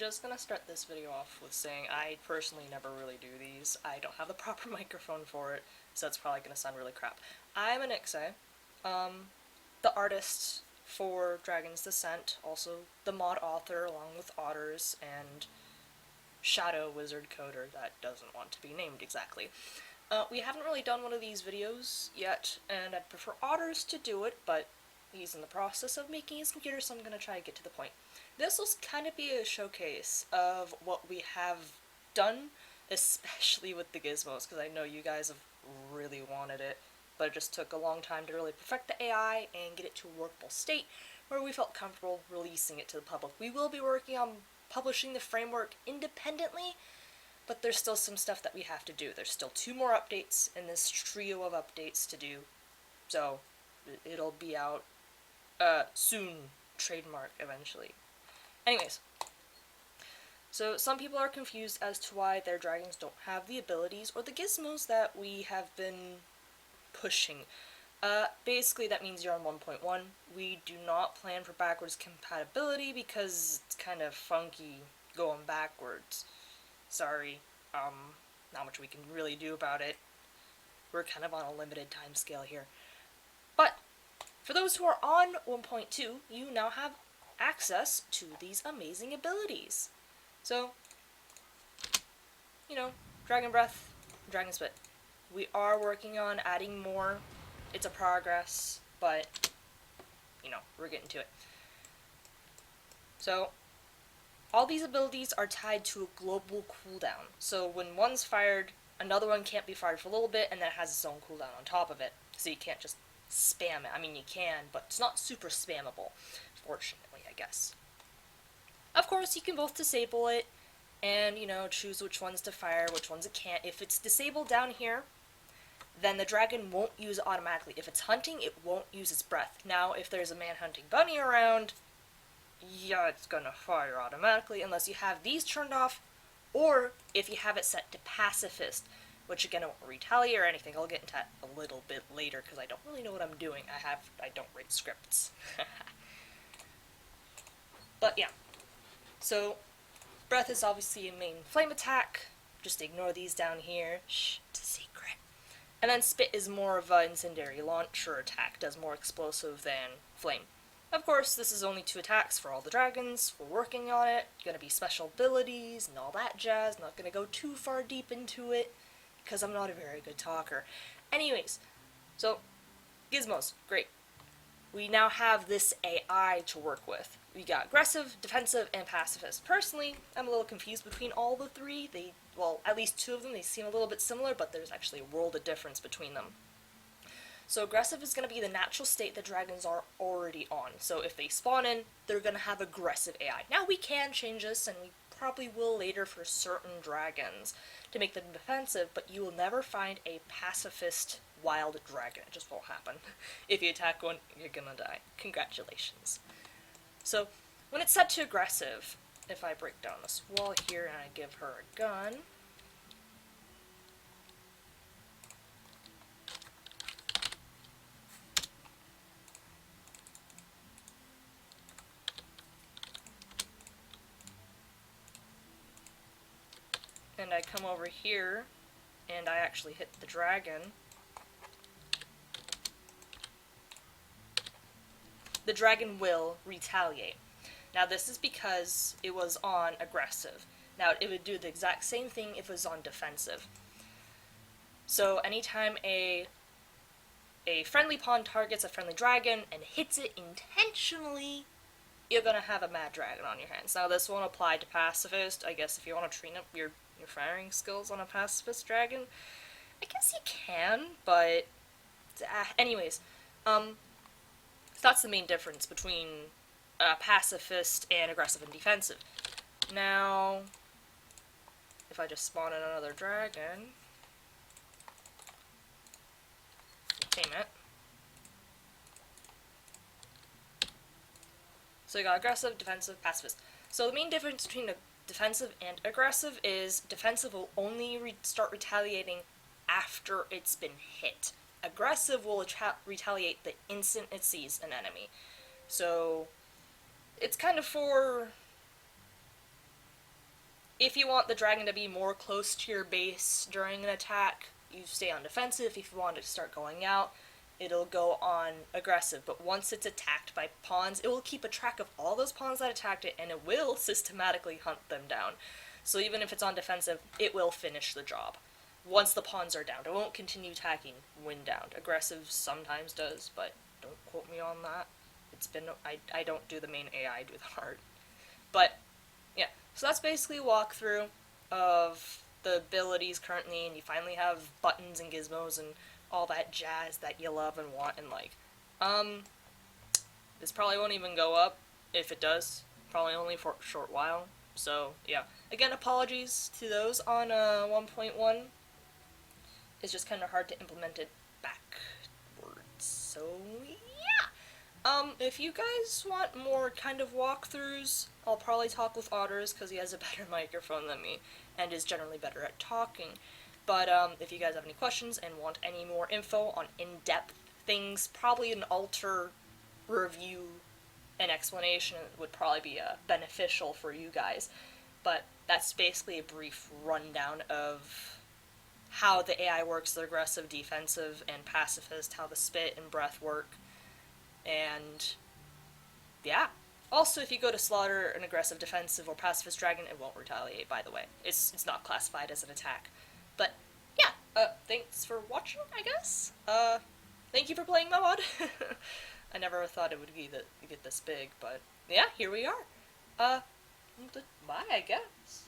just gonna start this video off with saying I personally never really do these. I don't have the proper microphone for it, so it's probably gonna sound really crap. I'm Anixe, the artist for Dragon's Descent, also the mod author along with Otters and Shadow Wizard Coder that doesn't want to be named exactly. We haven't really done one of these videos yet, and I'd prefer Otters to do it, but he's in the process of making his computer, so I'm gonna try to get to the point. This will kind of be a showcase of what we have done, especially with the Gizmos, because I know you guys have really wanted it, but it just took a long time to really perfect the AI and get it to a workable state where we felt comfortable releasing it to the public. We will be working on publishing the framework independently, but there's still some stuff that we have to do. There's still 2 more updates in this trio of updates to do, so it'll be out soon, trademark eventually. Anyways, so some people are confused as to why their dragons don't have the abilities or the gizmos that we have been pushing. Basically that means you're on 1.1. We do not plan for backwards compatibility because it's kind of funky going backwards. Sorry, not much we can really do about it. We're kind of on a limited time scale here. But for those who are on 1.2, you now have access to these amazing abilities. So, you know, Dragon Breath, Dragon Spit. We are working on adding more. It's a progress, but, you know, we're getting to it. So, all these abilities are tied to a global cooldown. So when one's fired, another one can't be fired for a little bit, and then it has its own cooldown on top of it. So you can't just spam it. I mean, you can, but it's not super spammable, fortunately, I guess. Of course, you can both disable it and, you know, choose which ones to fire, which ones it can't. If it's disabled down here, then the dragon won't use it automatically. If it's hunting, it won't use its breath. Now, if there's a man-hunting bunny around, yeah, it's gonna fire automatically unless you have these turned off, or if you have it set to pacifist, which again, it won't retaliate or anything. I'll get into that a little bit later because I don't really know what I'm doing. I don't write scripts. But yeah, so breath is obviously a main flame attack. Just ignore these down here. Shh, it's a secret. And then spit is more of an incendiary launch or attack, does more explosive than flame. Of course, this is only 2 attacks for all the dragons. We're working on it. Gonna be special abilities and all that jazz. Not gonna go too far deep into it because I'm not a very good talker. Anyways, so Gizmos, great. We now have this AI to work with. We got aggressive, defensive, and pacifist. Personally, I'm a little confused between all the 3. Well, at least 2 of them, they seem a little bit similar, but there's actually a world of difference between them. So aggressive is going to be the natural state that dragons are already on. So if they spawn in, they're going to have aggressive AI. Now we can change this, and we probably will later for certain dragons to make them defensive, but you will never find a pacifist wild dragon. It just won't happen. If you attack one, you're gonna die. Congratulations. So when it's set to aggressive, if I break down this wall here and I give her a gun, and I come over here, and I actually hit the dragon, the dragon will retaliate. Now this is because it was on aggressive. Now it would do the exact same thing if it was on defensive. So anytime a friendly pawn targets a friendly dragon and hits it intentionally, you're gonna have a mad dragon on your hands. Now this won't apply to pacifist. I guess if you want to train up your firing skills on a pacifist dragon, I guess you can, but anyways, that's the main difference between pacifist and aggressive and defensive. Now, if I just spawn in another dragon, tame it. So you got aggressive, defensive, pacifist. So the main difference between the defensive and aggressive is defensive will only start retaliating after it's been hit. Aggressive will retaliate the instant it sees an enemy. So it's kind of for if you want the dragon to be more close to your base during an attack, you stay on defensive. If you want it to start going out, it'll go on aggressive. But once it's attacked by pawns, it will keep a track of all those pawns that attacked it, and it will systematically hunt them down. So even if it's on defensive, it will finish the job. Once the pawns are down, it won't continue attacking when downed. Aggressive sometimes does, but don't quote me on that. It's been I don't do the main AI, I do the hard. But yeah, so that's basically a walkthrough of the abilities currently, and you finally have buttons and gizmos and all that jazz that you love and want and like. This probably won't even go up. If it does, probably only for a short while. So yeah, again, apologies to those on 1.1. It's just kind of hard to implement it backwards. So yeah. If you guys want more kind of walkthroughs, I'll probably talk with Otters because he has a better microphone than me and is generally better at talking. But if you guys have any questions and want any more info on in-depth things, probably an alter review and explanation would probably be beneficial for you guys. But that's basically a brief rundown of how the AI works, the aggressive, defensive, and pacifist, how the spit and breath work. And yeah. Also, if you go to slaughter an aggressive, defensive, or pacifist dragon, it won't retaliate, by the way. It's not classified as an attack. But yeah, thanks for watching, I guess. Thank you for playing my mod. I never thought it would get this big, but yeah, here we are. Bye, I guess.